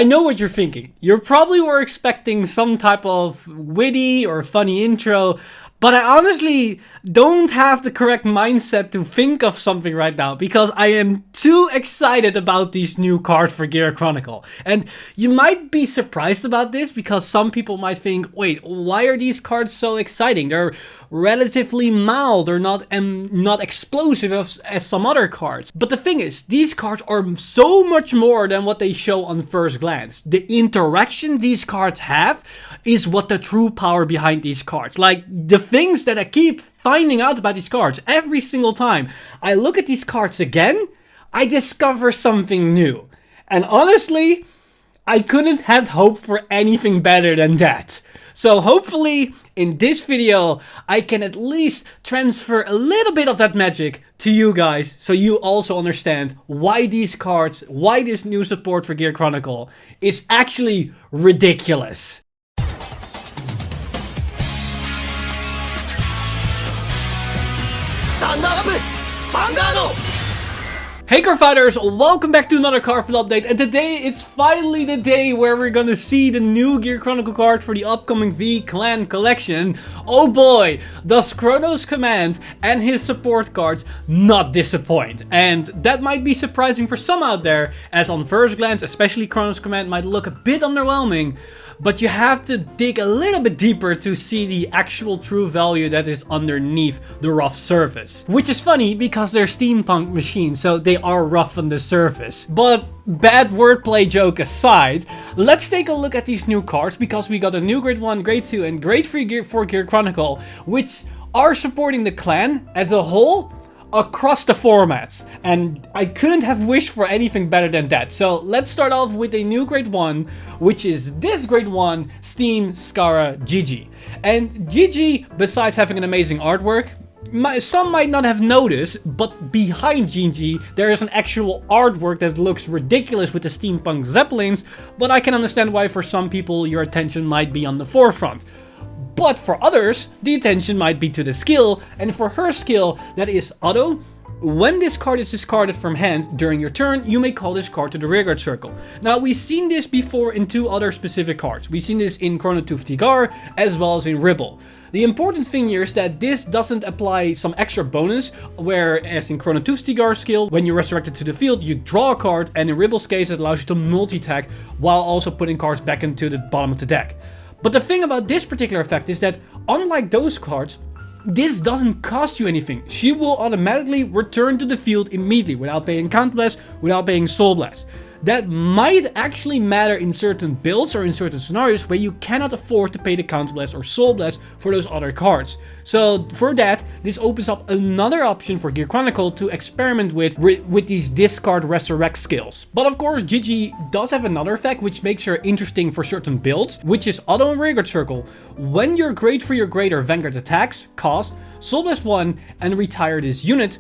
I know what you're thinking. You probably were expecting some type of witty or funny intro, but I honestly don't have the correct mindset to think of something right now because I am too excited about these new cards for Gear Chronicle. And you might be surprised about this because some people might think, wait, why are these cards so exciting? They're relatively mild or not explosive as some other cards. But the thing is, these cards are so much more than what they show on first glance. The interaction these cards have is what the true power behind these cards. Like, the things that I keep finding out about these cards every single time I look at these cards again, I discover something new. And honestly, I couldn't have hoped for anything better than that. So hopefully in this video I can at least transfer a little bit of that magic to you guys, so you also understand why these cards, why this new support for Gear Chronicle is actually ridiculous. Hey card fighters, welcome back to another Cardfight update, and today it's finally the day where we're gonna see the new Gear Chronicle card for the upcoming V-Clan collection. Oh boy, does Chronos Command and his support cards not disappoint. And that might be surprising for some out there, as on first glance, especially Chronos Command might look a bit underwhelming. But you have to dig a little bit deeper to see the actual true value that is underneath the rough surface. Which is funny because they're steampunk machines, so they are rough on the surface. But bad wordplay joke aside, let's take a look at these new cards, because we got a new Grade 1, Grade 2 and Grade 3 for Gear Chronicle, which are supporting the clan as a whole across the formats, and I couldn't have wished for anything better than that. So let's start off with a new Grade 1, which is this Grade 1 Steam Skara Gigi. And Gigi, besides having an amazing artwork, some might not have noticed, but behind Gigi there is an actual artwork that looks ridiculous with the steampunk zeppelins, but I can understand why for some people your attention might be on the forefront. But for others, the attention might be to the skill, and for her skill, that is auto. When this card is discarded from hand during your turn, you may call this card to the rearguard circle. Now, we've seen this before in two other specific cards. We've seen this in Chrono Tigar as well as in Ribble. The important thing here is that this doesn't apply some extra bonus, whereas in Chrono Tigar skill, when you resurrect it to the field, you draw a card, and in Ribble's case, it allows you to multi-attack while also putting cards back into the bottom of the deck. But the thing about this particular effect is that, unlike those cards, this doesn't cost you anything. She will automatically return to the field immediately without paying Count Blast, without paying Soul Blast. That might actually matter in certain builds or in certain scenarios where you cannot afford to pay the Count Blast or Soul Blast for those other cards. So for that, this opens up another option for Gear Chronicle to experiment with these discard resurrect skills. But of course, Gigi does have another effect which makes her interesting for certain builds, which is auto and rearguard circle. When your Grade 3 or greater Vanguard attacks, cost Soul Blast 1 and retire this unit,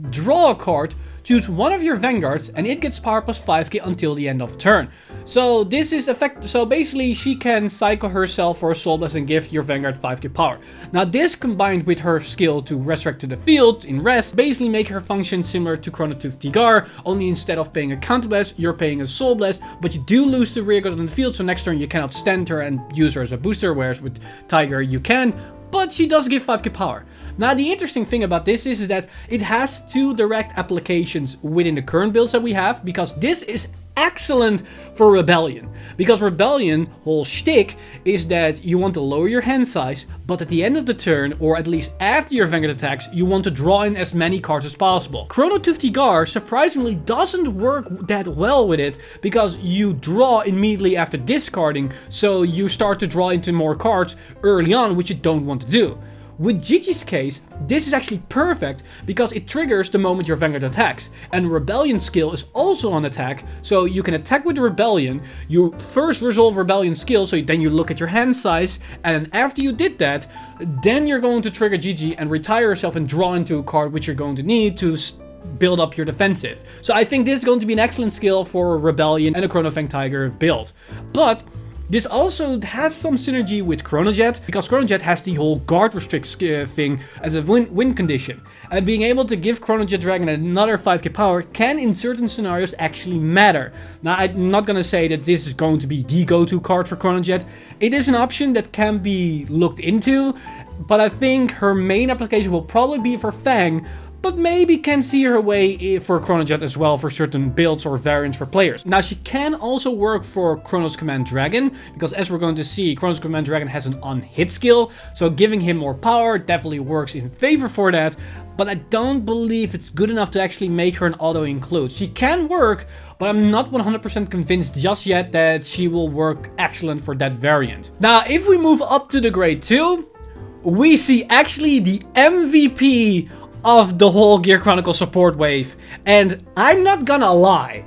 draw a card, choose one of your Vanguards, and it gets power plus 5k until the end of turn. So this is so basically she can cycle herself for a Soul Blast and give your Vanguard 5k power. Now this combined with her skill to resurrect to the field in rest basically make her function similar to Chrono Tigar, only instead of paying a Counter Blast, you're paying a Soul Blast, but you do lose the rearguard on the field, so next turn you cannot stand her and use her as a booster, whereas with Tiger you can, but she does give 5k power. Now the interesting thing about this is that it has two direct applications within the current builds that we have, because this is excellent for Rebellion. Because Rebellion whole shtick is that you want to lower your hand size, but at the end of the turn, or at least after your Vanguard attacks, you want to draw in as many cards as possible. Chrono Tigar surprisingly doesn't work that well with it, because you draw immediately after discarding, so you start to draw into more cards early on, which you don't want to do. With Gigi's case, this is actually perfect because it triggers the moment your Vanguard attacks, and Rebellion skill is also on attack, so you can attack with the Rebellion, you first resolve Rebellion skill, so then you look at your hand size, and after you did that, then you're going to trigger Gigi and retire yourself and draw into a card which you're going to need to build up your defensive. So I think this is going to be an excellent skill for Rebellion and a Chrono Fang Tiger build. But This also has some synergy with Chronojet, because Chronojet has the whole guard restrict thing as a win condition. And being able to give Chronojet Dragon another 5k power can in certain scenarios actually matter. Now, I'm not gonna say that this is going to be the go-to card for Chronojet. It is an option that can be looked into, but I think her main application will probably be for Fang, but maybe can see her way for Chronojet as well for certain builds or variants for players. Now, she can also work for Chronos Command Dragon, because as we're going to see, Chronos Command Dragon has an on-hit skill, so giving him more power definitely works in favor for that, but I don't believe it's good enough to actually make her an auto-include. She can work, but I'm not 100% convinced just yet that she will work excellent for that variant. Now, if we move up to the grade 2, we see actually the MVP of the whole Gear Chronicle support wave, and I'm not gonna lie,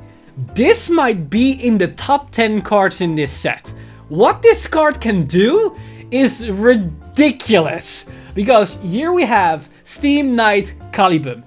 this might be in the top 10 cards in this set. What this card can do is ridiculous, because here we have Steam Knight Kalibum.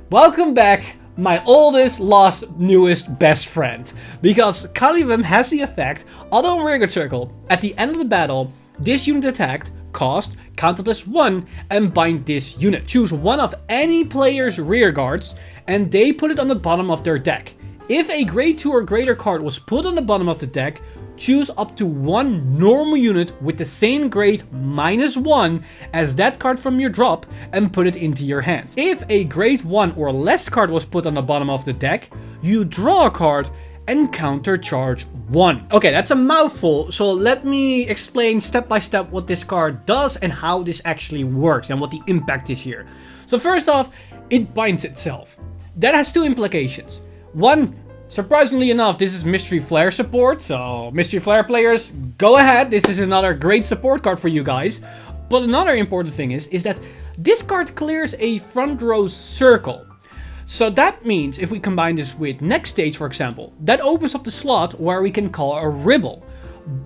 Welcome back, my oldest, lost, newest best friend, because Kalibum has the effect, auto Vanguard circle, at the end of the battle, this unit attacked, cost, counter +1, and bind this unit. Choose one of any player's rear guards, and they put it on the bottom of their deck. If a grade 2 or greater card was put on the bottom of the deck, choose up to one normal unit with the same grade -1 as that card from your drop, and put it into your hand. If a grade 1 or less card was put on the bottom of the deck, you draw a card and counter charge 1. Okay, that's a mouthful, so let me explain step by step what this card does and how this actually works and what the impact is here. So first off, it binds itself. That has two implications. One, surprisingly enough, this is Mystery Flare support, so Mystery Flare players, go ahead, this is another great support card for you guys. But another important thing is that this card clears a front row circle. So that means if we combine this with next stage, for example, that opens up the slot where we can call a Ribble.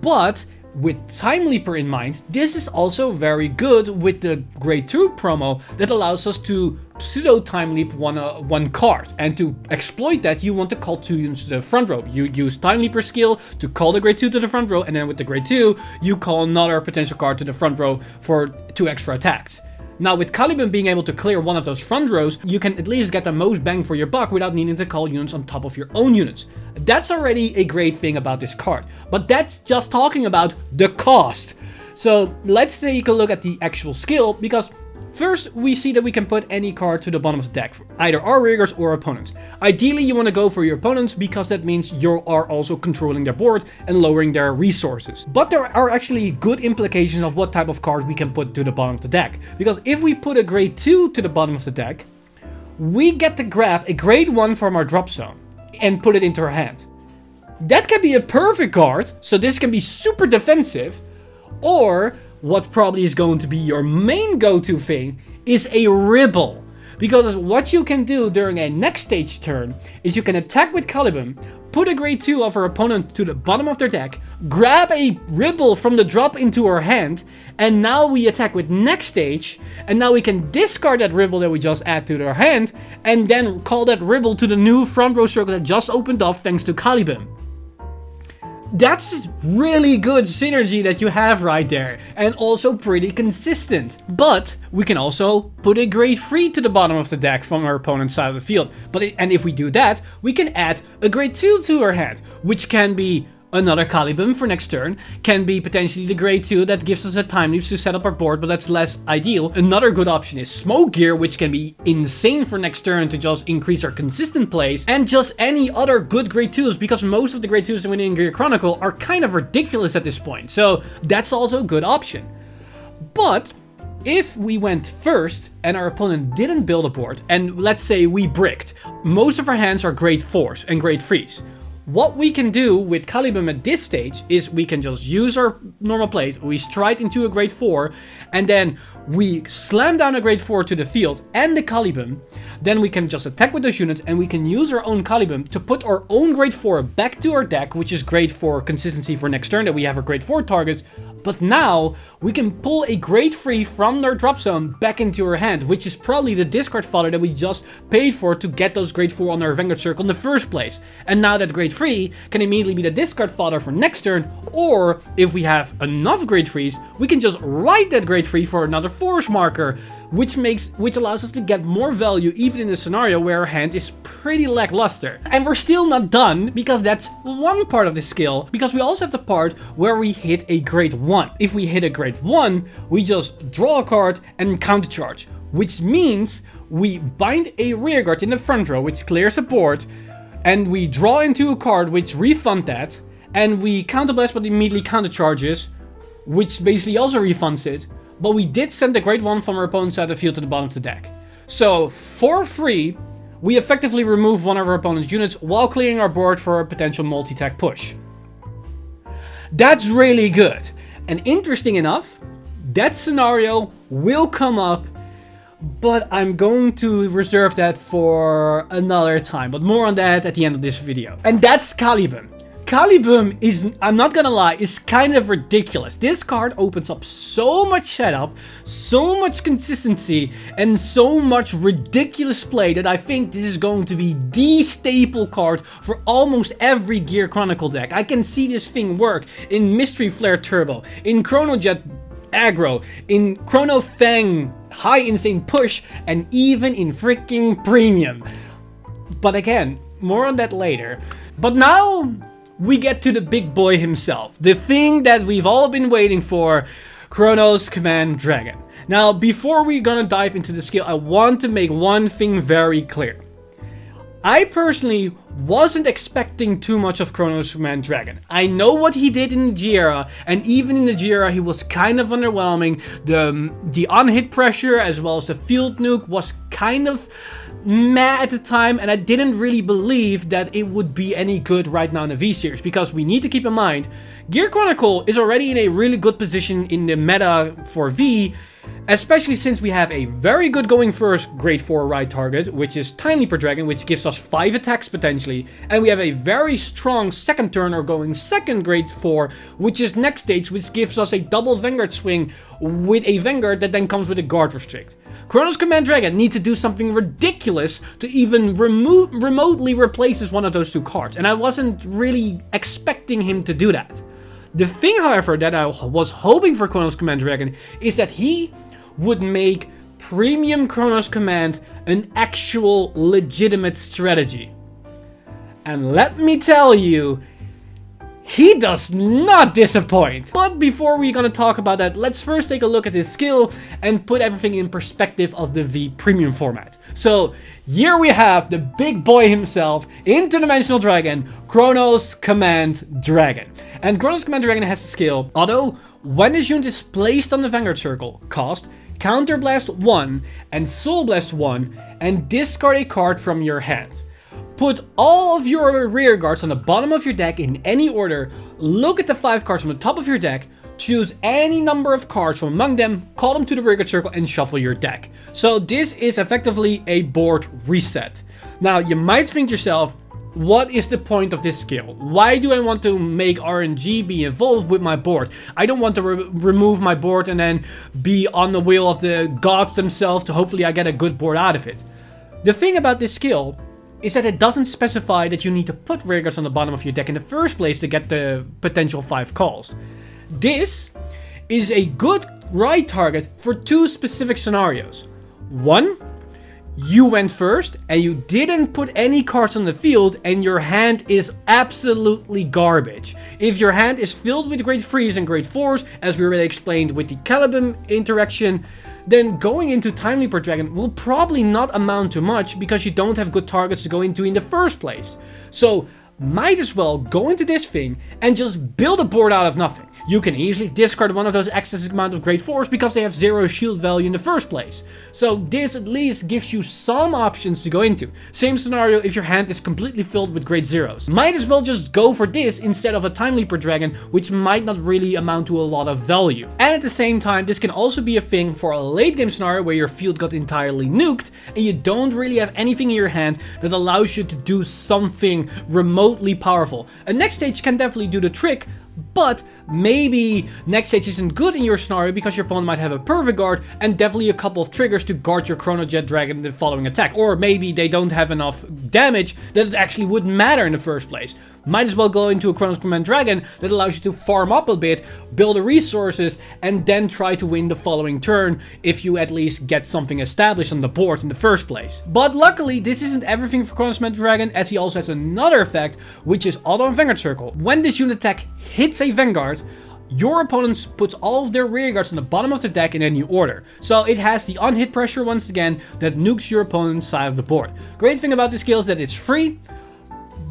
But with Time Leaper in mind, this is also very good with the grade 2 promo that allows us to pseudo Time Leap one card. And to exploit that, you want to call 2 units to the front row. You use Time Leaper skill to call the grade 2 to the front row, and then with the grade 2, you call another potential card to the front row for 2 extra attacks. Now, with Kalibum being able to clear one of those front rows, you can at least get the most bang for your buck without needing to call units on top of your own units. That's already a great thing about this card. But that's just talking about the cost. So let's take a look at the actual skill, because first we see that we can put any card to the bottom of the deck, either our riggers or opponents. Ideally, you want to go for your opponents because that means you are also controlling their board and lowering their resources. But there are actually good implications of what type of card we can put to the bottom of the deck. Because if we put a grade 2 to the bottom of the deck, we get to grab a grade 1 from our drop zone and put it into our hand. That can be a perfect card, so this can be super defensive, or what probably is going to be your main go-to thing is a Ribble. Because what you can do during a next stage turn is you can attack with Kalibum, put a grade 2 of our opponent to the bottom of their deck, grab a Ribble from the drop into our hand, and now we attack with next stage, and now we can discard that Ribble that we just add to their hand, and then call that Ribble to the new front row circle that just opened up thanks to Kalibum. That's really good synergy that you have right there, and also pretty consistent. But we can also put a grade 3 to the bottom of the deck from our opponent's side of the field. And if we do that, we can add a grade 2 to our hand, which can be another Kalibum for next turn, can be potentially the grade 2 that gives us a time leap to set up our board, but that's less ideal. Another good option is Smoke Gear, which can be insane for next turn to just increase our consistent plays, and just any other good grade 2s, because most of the grade 2s in Gear Chronicle are kind of ridiculous at this point, so that's also a good option. But if we went first and our opponent didn't build a board, and let's say we bricked, most of our hands are grade 4s and grade 3s. What we can do with Kalibum at this stage is we can just use our normal plays, we stride into a grade 4, and then we slam down a grade 4 to the field and the Kalibum. Then we can just attack with those units, and we can use our own Kalibum to put our own grade 4 back to our deck, which is grade 4 consistency for next turn that we have our grade 4 targets. But now we can pull a grade 3 from their drop zone back into our hand, which is probably the discard fodder that we just paid for to get those grade 4 on our Vanguard circle in the first place. And now that grade grade 3 can immediately be the discard fodder for next turn, or if we have enough grade 3s, we can just write that grade 3 for another force marker, which allows us to get more value even in a scenario where our hand is pretty lackluster. And we're still not done, because that's one part of the skill, because we also have the part where we hit a grade 1. If we hit a grade 1, we just draw a card and countercharge, which means we bind a rearguard in the front row, which clears the board, and we draw into a card which refund that, and we counterblast but immediately countercharges, which basically also refunds it. But we did send the grade 1 from our opponent's side of the field to the bottom of the deck. So, for free, we effectively remove one of our opponent's units while clearing our board for a potential multi-tech push. That's really good. And interesting enough, that scenario will come up, but I'm going to reserve that for another time. But more on that at the end of this video. And that's Kalibum. Kalibum is, I'm not gonna lie, is kind of ridiculous. This card opens up so much setup, so much consistency, and so much ridiculous play that I think this is going to be the staple card for almost every Gear Chronicle deck. I can see this thing work in Mystery Flare Turbo, in Chrono Jet Aggro, in Chrono Fang High Insane Push, and even in freaking Premium. But again, more on that later. But now we get to the big boy himself, the thing that we've all been waiting for, Chronos Command Dragon. Now, before we're gonna dive into the skill, I want to make one thing very clear. I personally wasn't expecting too much of Chronos Command Dragon. I know what he did in the G-Era, and even in the G-Era he was kind of underwhelming. The unhit pressure as well as the field nuke was kind of meh at the time, and I didn't really believe that it would be any good right now in the V-Series, because we need to keep in mind, Gear Chronicle is already in a really good position in the meta for V, especially since we have a very good going first grade 4 ride target, which is Time Leaper Dragon, which gives us 5 attacks potentially, and we have a very strong second turn or going second grade 4, which is next stage, which gives us a double Vanguard swing with a Vanguard that then comes with a guard restrict. Chronos Command Dragon needs to do something ridiculous to even remotely replace one of those two cards, and I wasn't really expecting him to do that. The thing, however, that I was hoping for Chronos Command Dragon is that he would make Premium Chronos Command an actual legitimate strategy. And let me tell you, he does not disappoint. But before we're gonna talk about that, let's first take a look at his skill and put everything in perspective of the V Premium format. So here we have the big boy himself, Interdimensional Dragon, Chronos Command Dragon. And Chronos Command Dragon has the skill, Auto, when this unit is placed on the Vanguard circle, cost Counterblast 1 and Soul Blast 1 and discard a card from your hand. Put all of your rear guards on the bottom of your deck in any order, look at the 5 cards on the top of your deck, choose any number of cards from among them, call them to the rearguard circle and shuffle your deck. So this is effectively a board reset. Now you might think to yourself, what is the point of this skill? Why do I want to make RNG be involved with my board? I don't want to remove my board and then be on the will of the gods themselves to hopefully I get a good board out of it. The thing about this skill is that it doesn't specify that you need to put rearguards on the bottom of your deck in the first place to get the potential 5 calls. This is a good ride target for 2 specific scenarios. One, you went first and you didn't put any cards on the field and your hand is absolutely garbage. If your hand is filled with grade 3s and grade 4s, as we already explained with the Kalibum interaction, then going into Time Leaper Dragon will probably not amount to much because you don't have good targets to go into in the first place. So might as well go into this thing and just build a board out of nothing. You can easily discard one of those excess amount of grade 4s because they have 0 shield value in the first place. So this at least gives you some options to go into. Same scenario if your hand is completely filled with grade 0s. Might as well just go for this instead of a Time Leaper Dragon, which might not really amount to a lot of value. And at the same time, this can also be a thing for a late game scenario where your field got entirely nuked and you don't really have anything in your hand that allows you to do something remotely powerful. A next stage can definitely do the trick, but maybe next stage isn't good in your scenario because your opponent might have a perfect guard and definitely a couple of triggers to guard your Chrono Jet Dragon in the following attack. Or maybe they don't have enough damage that it actually wouldn't matter in the first place. might as well go into a Chronos Command Dragon that allows you to farm up a bit, build the resources, and then try to win the following turn if you at least get something established on the board in the first place. But luckily, this isn't everything for Chronos Command Dragon, as he also has another effect, which is Auto and Vanguard Circle. When this unit attack hits a Vanguard, your opponent puts all of their rearguards on the bottom of the deck in any order. So it has the unhit pressure once again that nukes your opponent's side of the board. Great thing about this skill is that it's free,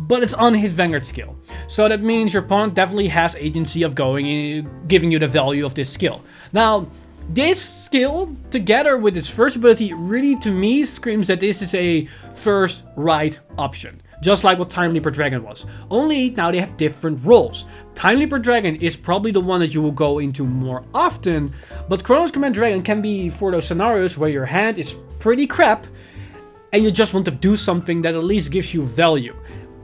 but it's unhit Vanguard skill. So that means your opponent definitely has agency of giving you the value of this skill. Now, this skill, together with its first ability, really to me screams that this is a first right option. Just like what Time Leaper Dragon was. Only now they have different roles. Time Leaper Dragon is probably the one that you will go into more often, but Chronos Command Dragon can be for those scenarios where your hand is pretty crap and you just want to do something that at least gives you value.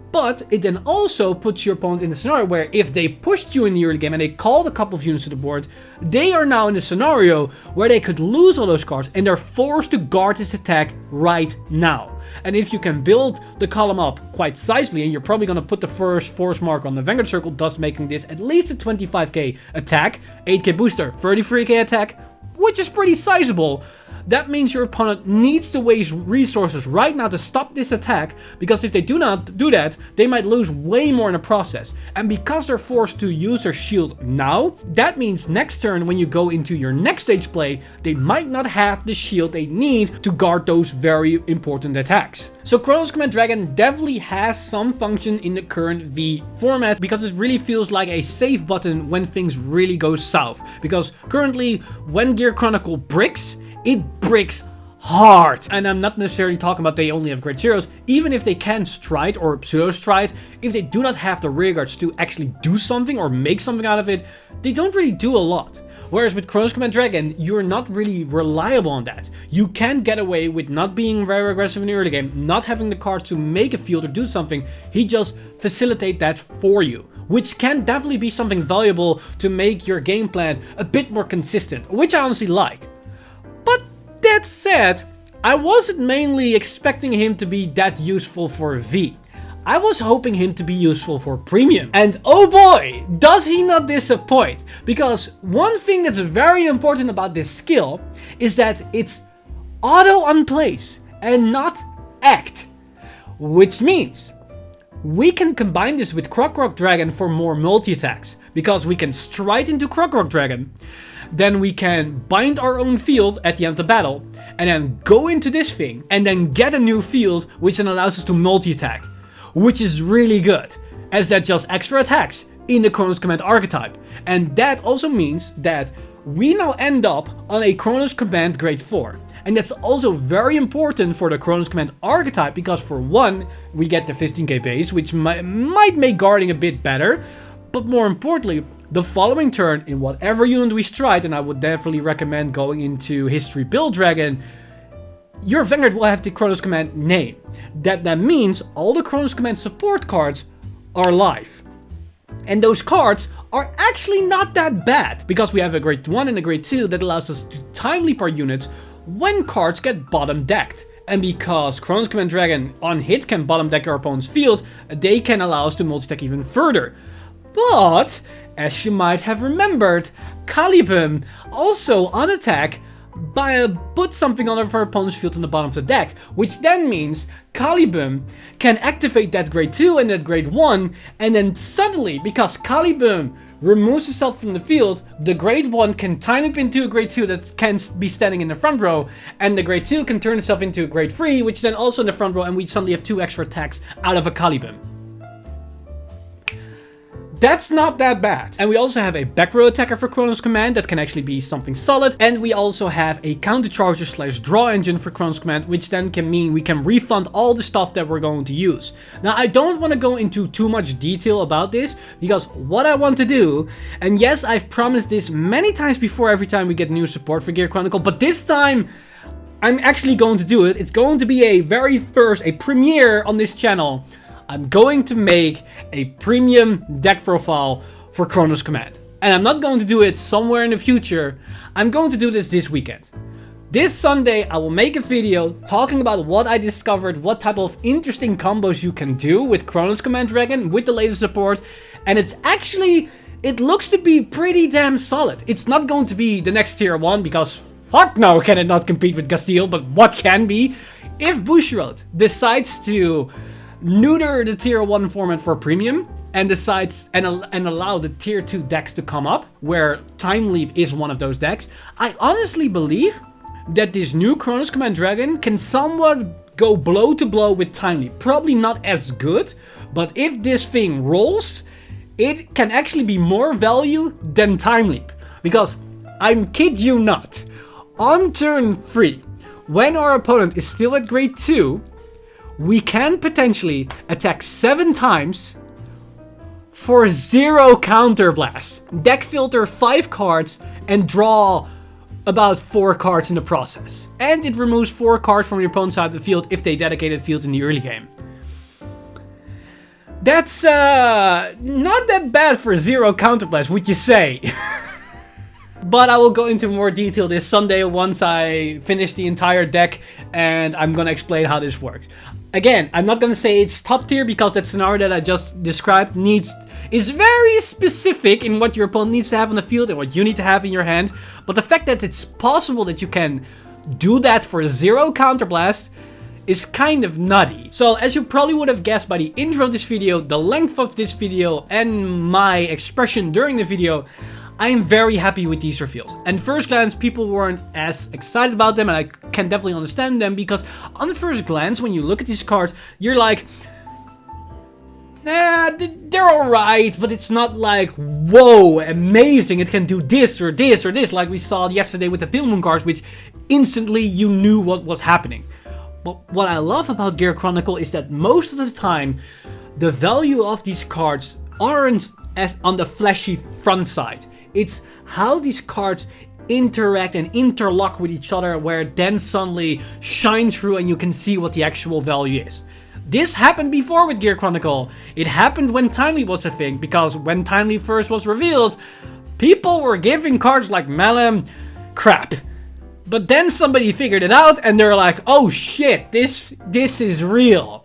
But it then also puts your opponent in the scenario where if they pushed you in the early game and they called a couple of units to the board, they are now in the scenario where they could lose all those cards and they're forced to guard this attack right now. And if you can build the column up quite sizably, and you're probably going to put the first force mark on the Vanguard Circle, thus making this at least a 25k attack, 8k booster, 33k attack, which is pretty sizable. That means your opponent needs to waste resources right now to stop this attack, because if they do not do that, they might lose way more in the process. And because they're forced to use their shield now, that means next turn when you go into your next stage play, they might not have the shield they need to guard those very important attacks. So Chronos Command Dragon definitely has some function in the current V format, because it really feels like a save button when things really go south. Because currently, when Gear Chronicle bricks, it bricks hard. And I'm not necessarily talking about they only have great zeros. Even if they can stride or pseudo stride, if they do not have the rearguards to actually do something or make something out of it, they don't really do a lot. Whereas with Chronos Command Dragon, you're not really reliable on that. You can get away with not being very aggressive in the early game, not having the cards to make a field or do something. He just facilitates that for you, which can definitely be something valuable to make your game plan a bit more consistent, which I honestly like. But that said, I wasn't mainly expecting him to be that useful for V. I was hoping him to be useful for Premium. And oh boy, does he not disappoint. Because one thing that's very important about this skill is that it's auto on place and not act. Which means we can combine this with Croc Dragon for more multi-attacks. Because we can stride into Croc Dragon, then we can bind our own field at the end of the battle, and then go into this thing, and then get a new field, which then allows us to multi-attack. Which is really good, as that just extra attacks in the Chronos Command archetype. And that also means that we now end up on a Chronos Command Grade 4. And that's also very important for the Chronos Command archetype, because for one, we get the 15k base, which might make guarding a bit better. But more importantly, the following turn, in whatever unit we stride, and I would definitely recommend going into History Build Dragon, your Vanguard will have the Chronos Command name. That means all the Chronos Command support cards are live. And those cards are actually not that bad, because we have a Grade 1 and a Grade 2 that allows us to time leap our units when cards get bottom decked. And because Chronos Command Dragon on hit can bottom deck our opponent's field, they can allow us to multi-attack even further. But, as you might have remembered, Kalibum also on attack put something on our opponent's field on the bottom of the deck, which then means Kalibum can activate that Grade 2 and that Grade 1, and then suddenly, because Kalibum removes itself from the field, the Grade 1 can time leap into a Grade 2 that can be standing in the front row, and the Grade 2 can turn itself into a Grade 3, which then also in the front row, and we suddenly have 2 extra attacks out of a Kalibum. That's not that bad. And we also have a back row attacker for Chronos Command that can actually be something solid. And we also have a counter charger / draw engine for Chronos Command, which then can mean we can refund all the stuff that we're going to use. Now, I don't want to go into too much detail about this, because what I want to do, and yes, I've promised this many times before every time we get new support for Gear Chronicle, but this time I'm actually going to do it. It's going to be a premiere on this channel. I'm going to make a premium deck profile for Chronos Command. And I'm not going to do it somewhere in the future. I'm going to do this weekend. This Sunday, I will make a video talking about what I discovered, what type of interesting combos you can do with Chronos Command Dragon, with the latest support, and it's actually, it looks to be pretty damn solid. It's not going to be the next tier 1, because fuck no can it not compete with Castile, but what can be? If Bushiroad decides to neuter the tier 1 format for premium, and decides and allow the tier 2 decks to come up, where Time Leap is one of those decks, I honestly believe that this new Chronos Command Dragon can somewhat go blow to blow with Time Leap. Probably not as good, but if this thing rolls, it can actually be more value than Time Leap. Because, I'm kid you not, on turn 3, when our opponent is still at grade 2, we can potentially attack 7 times for 0 counterblast. Deck filter 5 cards and draw about 4 cards in the process. And it removes 4 cards from your opponent's side of the field if they dedicated field in the early game. That's not that bad for 0 counterblast, would you say? But I will go into more detail this Sunday once I finish the entire deck, and I'm gonna explain how this works. Again, I'm not gonna say it's top tier because that scenario that I just described is very specific in what your opponent needs to have on the field and what you need to have in your hand. But the fact that it's possible that you can do that for 0 counterblast is kind of nutty. So as you probably would have guessed by the intro of this video, the length of this video, and my expression during the video, I am very happy with these reveals. And first glance, people weren't as excited about them, and I can definitely understand them, because on the first glance, when you look at these cards, you're like, nah, they're alright, but it's not like, whoa, amazing, it can do this or this or this, like we saw yesterday with the Kalibum cards, which instantly you knew what was happening. But what I love about Gear Chronicle is that most of the time, the value of these cards aren't as on the flashy front side. It's how these cards interact and interlock with each other, where it then suddenly shine through and you can see what the actual value is. This happened before with Gear Chronicle. It happened when Time Leap was a thing, because when Time Leap first was revealed, people were giving cards like Malum crap. But then somebody figured it out and they're like, oh shit, this is real.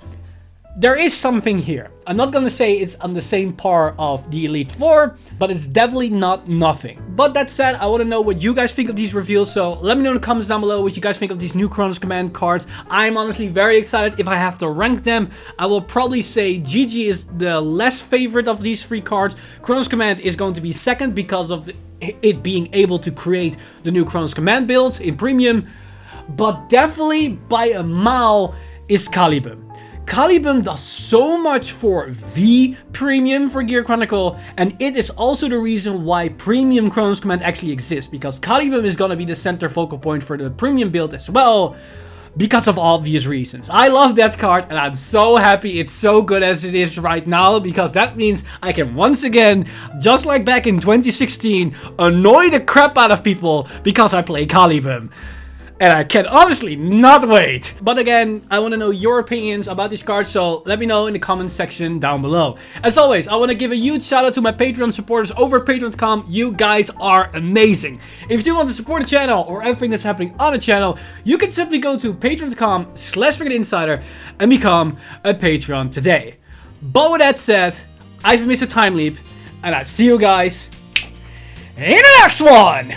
There is something here. I'm not gonna say it's on the same par of the Elite Four, but it's definitely not nothing. But that said, I want to know what you guys think of these reveals, so let me know in the comments down below what you guys think of these new Chronos Command cards. I'm honestly very excited. If I have to rank them, I will probably say Gigi is the less favorite of these 3 cards. Chronos Command is going to be second because of it being able to create the new Chronos Command builds in premium. But definitely by a mile is Kalibum. Kalibum does so much for V Premium for Gear Chronicle, and it is also the reason why Premium Chronos Command actually exists, because Kalibum is gonna be the center focal point for the Premium build as well, because of obvious reasons. I love that card, and I'm so happy it's so good as it is right now, because that means I can once again, just like back in 2016, annoy the crap out of people because I play Kalibum. And I can honestly not wait. But again, I want to know your opinions about these cards, so let me know in the comments section down below. As always, I want to give a huge shout out to my Patreon supporters over at patreon.com. You guys are amazing. If you want to support the channel or everything that's happening on the channel, you can simply go to patreon.com/FreakedInsider and become a Patreon today. But with that said, I've been Mr. Time Leap, and I'll see you guys in the next one!